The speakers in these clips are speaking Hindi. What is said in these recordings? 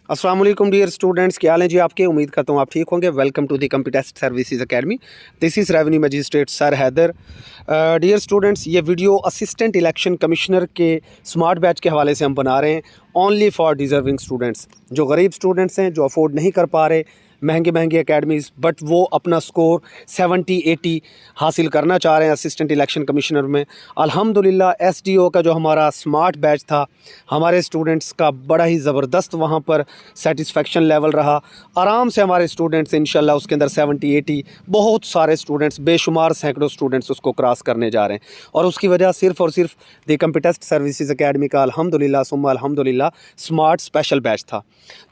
अस्सलाम वालेकुम डियर स्टूडेंट्स, क्या हाल है जी आपके। उम्मीद करता हूँ आप ठीक होंगे। Welcome to the computest services academy. This is revenue magistrate sir Haidar. Dear students, ये वीडियो असिस्टेंट इलेक्शन कमिश्नर के स्मार्ट बैच के हवाले से हम बना रहे हैं, ओनली फॉर डिज़र्विंग स्टूडेंट्स। जो गरीब स्टूडेंट्स हैं, जो अफोर्ड नहीं कर पा रहे महंगे महंगे एकेडमीज़, बट वो अपना स्कोर 70-80 हासिल करना चाह रहे हैं असिस्टेंट इलेक्शन कमिश्नर में। अल्हम्दुलिल्लाह एसडीओ का जो हमारा स्मार्ट बैच था, हमारे स्टूडेंट्स का बड़ा ही ज़बरदस्त वहाँ पर सेटिस्फेक्शन लेवल रहा। आराम से हमारे स्टूडेंट्स इंशाल्लाह उसके अंदर 70-80 बहुत सारे स्टूडेंट्स, बेशुमार सैकड़ों स्टूडेंट्स उसको क्रॉस करने जा रहे हैं। और उसकी वजह सिर्फ़ और सिर्फ द कंप्यूटेस्ट सर्विसेज एकेडमी का अल्हम्दुलिल्लाह सुम्मा अल्हम्दुलिल्लाह स्मार्ट स्पेशल बैच था।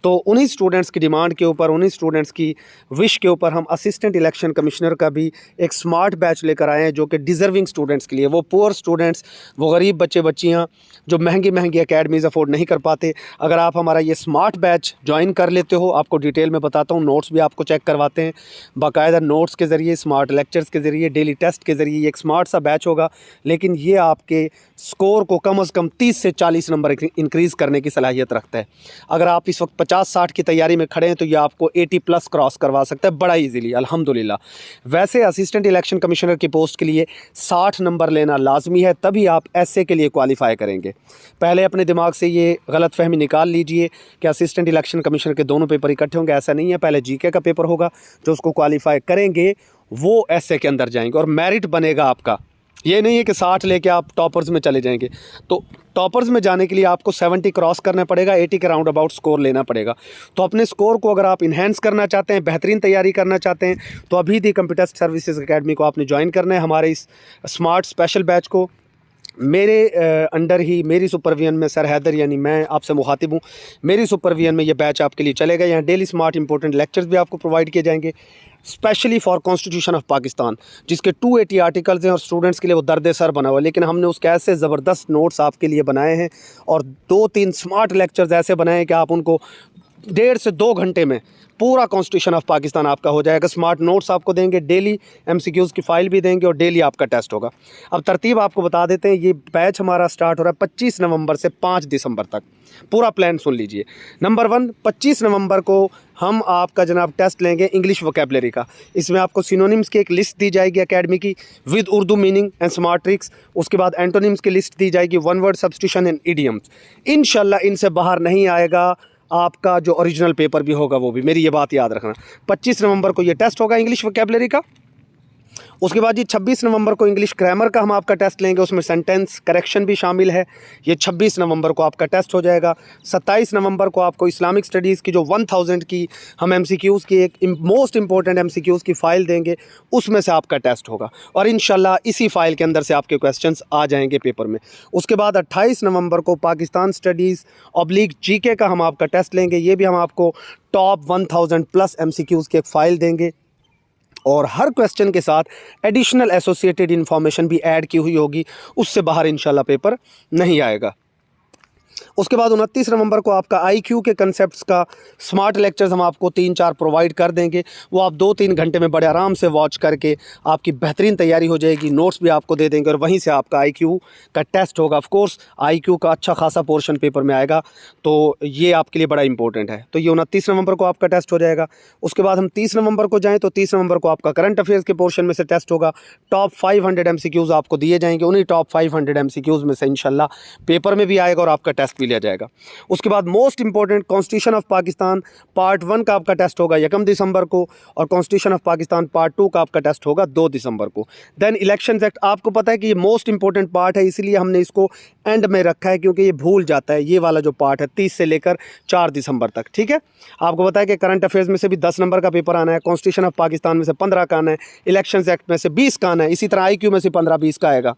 तो उन्हीं स्टूडेंट्स की डिमांड के ऊपर, उन्हीं स्टूडेंट्स की विश के ऊपर हम असिस्टेंट इलेक्शन कमिश्नर का भी एक स्मार्ट बैच लेकर आए हैं, जो कि डिज़र्विंग स्टूडेंट्स के लिए, वो पुअर स्टूडेंट्स, वो गरीब बच्चे बच्चियाँ जो महंगी महंगी एकेडमीज़ अफोर्ड नहीं कर पाते। अगर आप हमारा ये स्मार्ट बैच ज्वाइन कर लेते हो, आपको डिटेल में बताता हूँ, नोट्स भी आपको चेक करवाते हैं बाकायदा नोट्स के ज़रिए, स्मार्ट लेक्चर्स के ज़रिए, डेली टेस्ट के ज़रिए। ये एक स्मार्ट सा बैच होगा, लेकिन ये आपके स्कोर को कम से कम 30 से 40 नंबर इंक्रीज़ करने की सलाहियत रखता है। अगर आप इस वक्त 50-60 की तैयारी में खड़े हैं तो ये आपको 80 प्लस क्रॉस करवा सकता है बड़ा इजीली अल्हम्दुलिल्लाह। वैसे असिस्टेंट इलेक्शन कमिश्नर की पोस्ट के लिए 60 नंबर लेना लाजमी है, तभी आप एसए के लिए क्वालिफाई करेंगे। पहले अपने दिमाग से ये गलतफहमी निकाल लीजिए कि असिस्टेंट इलेक्शन कमिश्नर के दोनों पेपर इकट्ठे होंगे, ऐसा नहीं है। पहले जीके का पेपर होगा, जो उसको क्वालिफाई करेंगे वो एसए के अंदर जाएंगे और मेरिट बनेगा आपका। ये नहीं है कि 60 लेके आप टॉपर्स में चले जाएंगे। तो टॉपर्स में जाने के लिए आपको 70 क्रॉस करना पड़ेगा, 80 के राउंड अबाउट स्कोर लेना पड़ेगा। तो अपने स्कोर को अगर आप इन्हेंस करना चाहते हैं, बेहतरीन तैयारी करना चाहते हैं, तो अभी दी कंप्यूटेस्ट सर्विसेज एकेडमी को आपने ज्वाइन करना है, हमारे इस स्मार्ट स्पेशल बैच को। मेरे अंडर ही, मेरी सुपरविजन में सर हैदर यानी मैं आपसे मुखातिब हूँ, मेरी सुपरविजन में ये बैच आपके लिए चलेगा। यहाँ डेली स्मार्ट इंपॉर्टेंट लेक्चर्स भी आपको प्रोवाइड किए जाएंगे, specially for constitution of Pakistan, जिसके 280 आर्टिकल्स हैं और स्टूडेंट्स के लिए वो दर्द सर बना हुआ है। लेकिन हमने उसके ऐसे ज़बरदस्त नोट्स आपके लिए बनाए हैं और 2-3 स्मार्ट लेक्चर्स ऐसे बनाए हैं कि आप उनको 1.5 से 2 घंटे में पूरा कॉन्स्टिट्यूशन ऑफ पाकिस्तान आपका हो जाएगा। स्मार्ट नोट्स आपको देंगे, डेली एमसीक्यूज़ की फ़ाइल भी देंगे और डेली आपका टेस्ट होगा। अब तरतीब आपको बता देते हैं, ये बैच हमारा स्टार्ट हो रहा है 25 नवंबर से 5 दिसंबर तक। पूरा प्लान सुन लीजिए। नंबर 1, 25 नवंबर को हम आपका जनाब टेस्ट लेंगे इंग्लिश वोकैबलरी का। इसमें आपको सिनोनिम्स की एक लिस्ट दी जाएगी एकेडमी की, with Urdu meaning and smart tricks. उसके बाद एंटोनिम्स की लिस्ट दी जाएगी, one word substitution and idioms. इंशाल्लाह इनसे बाहर नहीं आएगा आपका जो ओरिजिनल पेपर भी होगा वो भी, मेरी ये बात याद रखना। 25 नवंबर को ये टेस्ट होगा इंग्लिश वोकैबलरी का। उसके बाद ये 26 नवंबर को इंग्लिश ग्रामर का हम आपका टेस्ट लेंगे, उसमें सेंटेंस करेक्शन भी शामिल है। ये 26 नवंबर को आपका टेस्ट हो जाएगा। 27 नवंबर को आपको इस्लामिक स्टडीज़ की जो 1000 की हम एमसीक्यूज़ की एक मोस्ट इंपॉर्टेंट एमसीक्यूज़ की फ़ाइल देंगे, उसमें से आपका टेस्ट होगा और इंशाल्लाह इसी फ़ाइल के अंदर से आपके क्वेश्चंस आ जाएंगे पेपर में। उसके बाद 28 नवंबर को पाकिस्तान स्टडीज़ ऑब्लिक जीके का हम आपका टेस्ट लेंगे। ये भी हम आपको टॉप 1000 प्लस एमसीक्यूज़ की एक फ़ाइल देंगे और हर क्वेश्चन के साथ एडिशनल एसोसिएटेड इन्फॉर्मेशन भी ऐड की हुई होगी, उससे बाहर इंशाल्लाह पेपर नहीं आएगा। उसके बाद 29 नवंबर को आपका आईक्यू के कंसेप्ट्स का स्मार्ट लेक्चर्स हम आपको 3-4 प्रोवाइड कर देंगे। वो आप 2-3 घंटे में बड़े आराम से वॉच करके आपकी बेहतरीन तैयारी हो जाएगी, नोट्स भी आपको दे देंगे और वहीं से आपका आईक्यू का टेस्ट होगा। ऑफ कोर्स आईक्यू का अच्छा खासा पोर्शन पेपर में आएगा, तो ये आपके लिए बड़ा इंपॉर्टेंट है। तो ये 29 नवंबर को आपका टेस्ट हो जाएगा। उसके बाद हम 30 नवंबर को जाएँ तो 30 नवंबर को आपका करंट अफेयर्स के पोर्शन में से टेस्ट होगा। टॉप 500 एमसीक्यूज़ आपको दिए जाएंगे, उन्हीं टॉप 500 एमसीक्यूज़ में से इंशाल्लाह पेपर में भी आएगा और आपका टेस्ट भी लिया जाएगा। उसके बाद most important constitution of Pakistan part 1 का आपका टेस्ट होगा 1 दिसंबर को और कॉन्स्टिट्यूशन ऑफ पाकिस्तान पार्ट 2 का आपका टेस्ट होगा 2 दिसंबर को। देन इलेक्शंस एक्ट, आपको पता है कि ये मोस्ट इंपॉर्टेंट पार्ट है, इसीलिए हमने इसको एंड में रखा है, क्योंकि ये भूल जाता है। ये वाला जो पार्ट है 30 से लेकर 4 दिसंबर तक, ठीक है। आपको पता है कि करंट अफेयर्स में से भी 10 नंबर का पेपर आना है, कॉन्स्टिट्यूशन ऑफ पाकिस्तान में से 15 का आना है, इलेक्शंस एक्ट में से 20 का आना है, इसी तरह आईक्यू में से 15-20 का आएगा।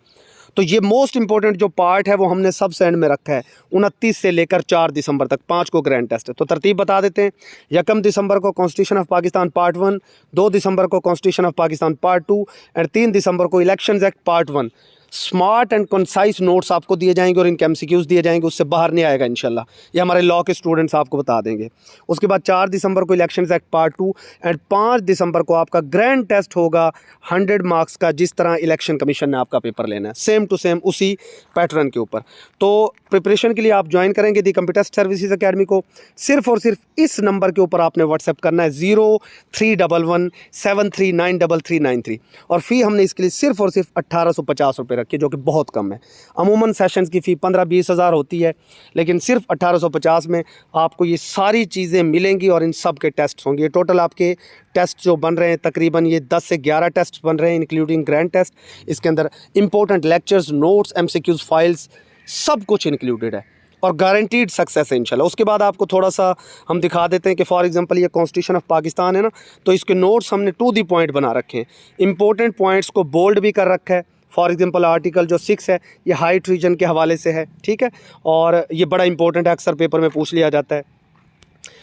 तो ये मोस्ट इंपॉर्टेंट जो पार्ट है वो हमने सबसे एंड में रखा है। 29 से लेकर 4 दिसंबर तक 5 को ग्रैंड टेस्ट है। तो तरतीब बता देते हैं, 1 दिसंबर को कॉन्स्टिट्यूशन ऑफ पाकिस्तान पार्ट 1, 2 दिसंबर को constitution of Pakistan part 2 and 3 दिसंबर को elections act part 1। Smart and concise notes आपको दिए जाएंगे और इनके एमसीक्यूज दिए जाएंगे, उससे बाहर नहीं आएगा इंशाल्लाह। ये हमारे लॉ के स्टूडेंट्स आपको बता देंगे। उसके बाद 4 दिसंबर को इलेक्शंस एक्ट पार्ट 2 एंड 5 दिसंबर को आपका ग्रैंड टेस्ट होगा 100 मार्क्स का, जिस तरह इलेक्शन कमीशन ने आपका पेपर लेना है, सेम टू सेम उसी पैटर्न के ऊपर। तो प्रिपरेशन के लिए आप ज्वाइन करेंगे दी कंप्यूटर सर्विसेज अकेडमी को, सिर्फ और सिर्फ इस नंबर के ऊपर आपने व्हाट्सएप करना है 031173933393 और फ़ी हमने इसके लिए सिर्फ और सिर्फ 1850 रुपये रखी है, जो कि बहुत कम है। अमूमन सेशंस की फ़ी 15-20 हज़ार होती है, लेकिन सिर्फ 1850 में आपको ये सारी चीज़ें मिलेंगी और इन सब के टेस्ट होंगे। ये टोटल आपके टेस्ट जो बन रहे हैं तकरीबन ये 10 से 11 टेस्ट बन रहे हैं इंक्लूडिंग ग्रैंड टेस्ट। इसके अंदर important lectures, notes, MCQs, files सब कुछ इंक्लूडेड है और गारंटीड सक्सेस है इंशाल्लाह। उसके बाद आपको थोड़ा सा हम दिखा देते हैं कि फॉर एग्जांपल ये कॉन्स्टिट्यूशन ऑफ पाकिस्तान है ना, तो इसके नोट्स हमने टू दी पॉइंट बना रखे हैं, इंपॉर्टेंट पॉइंट्स को बोल्ड भी कर रखा है। फॉर एग्जांपल आर्टिकल जो 6 है ये हाइट रीजन के हवाले से है, ठीक है, और ये बड़ा इंपॉर्टेंट है, अक्सर पेपर में पूछ लिया जाता है।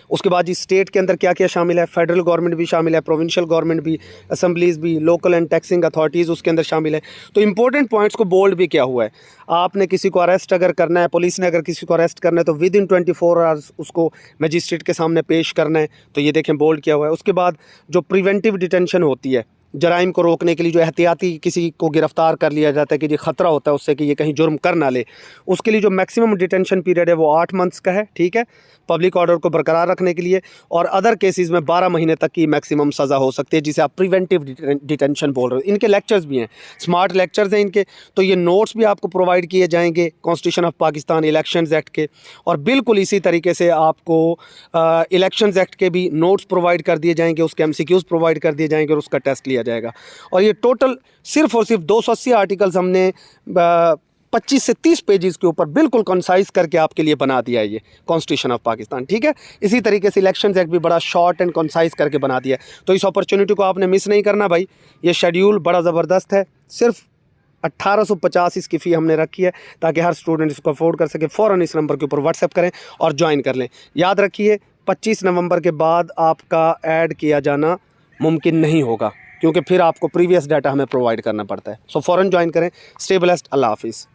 उसके बाद जी स्टेट के अंदर क्या क्या शामिल है, फेडरल गवर्नमेंट भी शामिल है, प्रोविंशियल गवर्नमेंट भी, असेंबलीज़ भी, लोकल एंड टैक्सिंग अथॉरिटीज़ उसके अंदर शामिल है। तो इंपॉर्टेंट पॉइंट्स को बोल्ड भी किया हुआ है। आपने किसी को अरेस्ट अगर करना है, पुलिस ने अगर किसी को अरेस्ट करना है तो विद इन 24 आवर्स उसको मजिस्ट्रेट के सामने पेश करना है, तो ये देखें बोल्ड किया हुआ है। उसके बाद जो प्रिवेंटिव डिटेंशन होती है, जराइम को रोकने के लिए जो एहतियाती किसी को गिरफ़्तार कर लिया जाता है कि ये ख़तरा होता है उससे कि ये कहीं जुर्म कर ना ले, उसके लिए जो मैक्सिमम डिटेंशन पीरियड है वो 8 मंथ्स का है, ठीक है, पब्लिक ऑर्डर को बरकरार रखने के लिए। और अदर केसेस में 12 महीने तक की मैक्सिमम सज़ा हो सकती है, जिसे आप प्रिवेंटिव डिटेंशन बोल रहे हो। इनके लेक्चर्स भी हैं, स्मार्ट लेक्चर्स हैं इनके, तो ये नोट्स भी आपको प्रोवाइड किए जाएंगे constitution of Pakistan, elections act के, और बिल्कुल इसी तरीके से आपको इलेक्शंस एक्ट के भी नोट्स प्रोवाइड कर दिए जाएंगे, उसके एमसीक्यूज प्रोवाइड कर दिए जाएंगे और उसका टेस्ट लिया जाएगा। और ये टोटल सिर्फ और सिर्फ 280 आर्टिकल्स हमने 25 से 30 पेजेस के ऊपर बिल्कुल कंसाइज करके आपके लिए बना दिया है ये कॉन्स्टिट्यूशन ऑफ पाकिस्तान, ठीक है। इसी तरीके से इलेक्शंस एक्ट भी बड़ा शॉर्ट एंड कंसाइज करके बना दिया है। तो इस अपॉर्चुनिटी को आपने मिस नहीं करना भाई, ये शेड्यूल बड़ा ज़बरदस्त है। सिर्फ 1850 इसकी फ़ी हमने रखी है ताकि हर स्टूडेंट इसको अफोर्ड कर सके। फ़ौरन इस नंबर के ऊपर व्हाट्सएप करें और ज्वाइन कर लें। याद रखिए 25 नवंबर के बाद आपका ऐड किया जाना मुमकिन नहीं होगा, क्योंकि फिर आपको प्रीवियस डाटा हमें प्रोवाइड करना पड़ता है। सो फ़ौरन ज्वाइन करें। स्टे ब्लेस्ड, अल्लाह हाफिज़।